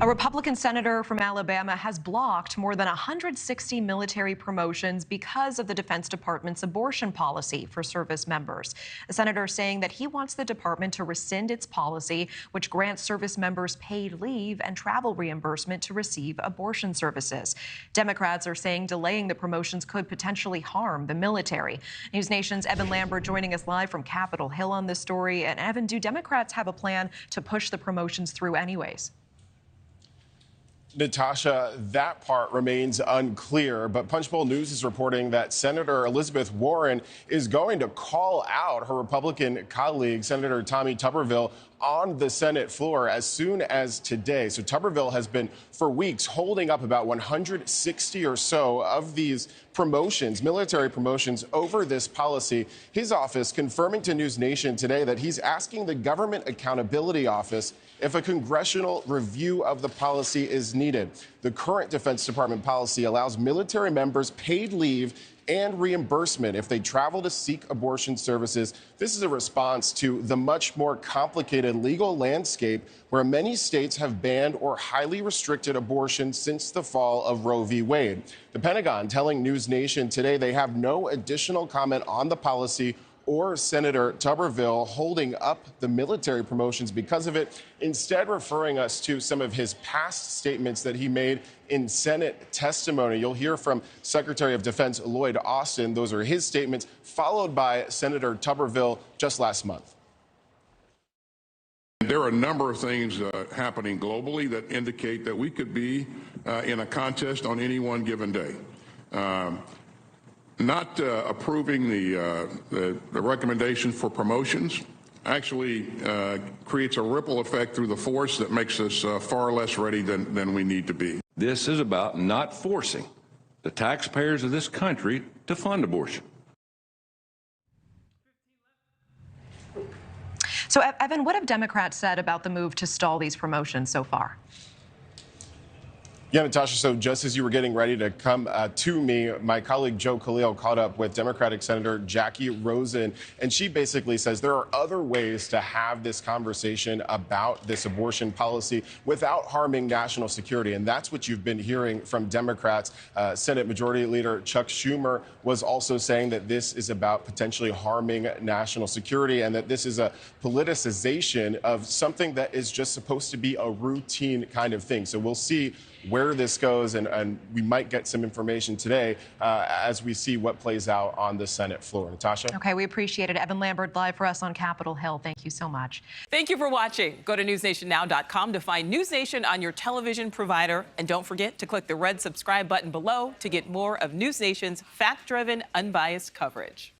A Republican senator from Alabama has blocked more than 160 military promotions because of the Defense Department's abortion policy for service members. The senator saying that he wants the department to rescind its policy, which grants service members paid leave and travel reimbursement to receive abortion services. Democrats are saying delaying the promotions could potentially harm the military. News Nation's Evan Lambert joining us live from Capitol Hill on this story. And Evan, do Democrats have a plan to push the promotions through anyways? Natasha, that part remains unclear, but Punchbowl News is reporting that Senator Elizabeth Warren is going to call out her Republican colleague, Senator Tommy Tuberville, on the Senate floor as soon as today. So Tuberville has been for weeks holding up about 160 or so of these promotions, military promotions, over this policy. His office confirming to News Nation today that he's asking the Government Accountability Office if a congressional review of the policy is needed. The current Defense Department policy allows military members paid leave and reimbursement if they travel to seek abortion services. This is a response to the much more complicated legal landscape where many states have banned or highly restricted abortion since the fall of Roe v. Wade. The Pentagon telling News Nation today they have no additional comment on the policy or Senator Tuberville holding up the military promotions because of it, instead referring us to some of his past statements that he made in Senate testimony. You'll hear from Secretary of Defense Lloyd Austin. Those are his statements, followed by Senator Tuberville just last month. There are a number of things happening globally that indicate that we could be in a contest on any one given day. Not approving the recommendation for promotions actually creates a ripple effect through the force that makes us far less ready than we need to be. This is about not forcing the taxpayers of this country to fund abortion. So, Evan, what have Democrats said about the move to stall these promotions so far? Yeah, Natasha, so just as you were getting ready to come to me, my colleague Joe Khalil caught up with Democratic Senator Jackie Rosen, and she basically says there are other ways to have this conversation about this abortion policy without harming national security, and that's what you've been hearing from Democrats. Senate Majority Leader Chuck Schumer was also saying that this is about potentially harming national security and that this is a politicization of something that is just supposed to be a routine kind of thing. So we'll see where this goes, and we might get some information today as we see what plays out on the Senate floor. Natasha? Okay, we appreciate it. Evan Lambert live for us on Capitol Hill. Thank you so much. Thank you for watching. Go to newsnationnow.com to find News Nation on your television provider. And don't forget to click the red subscribe button below to get more of News Nation's fact-driven, unbiased coverage.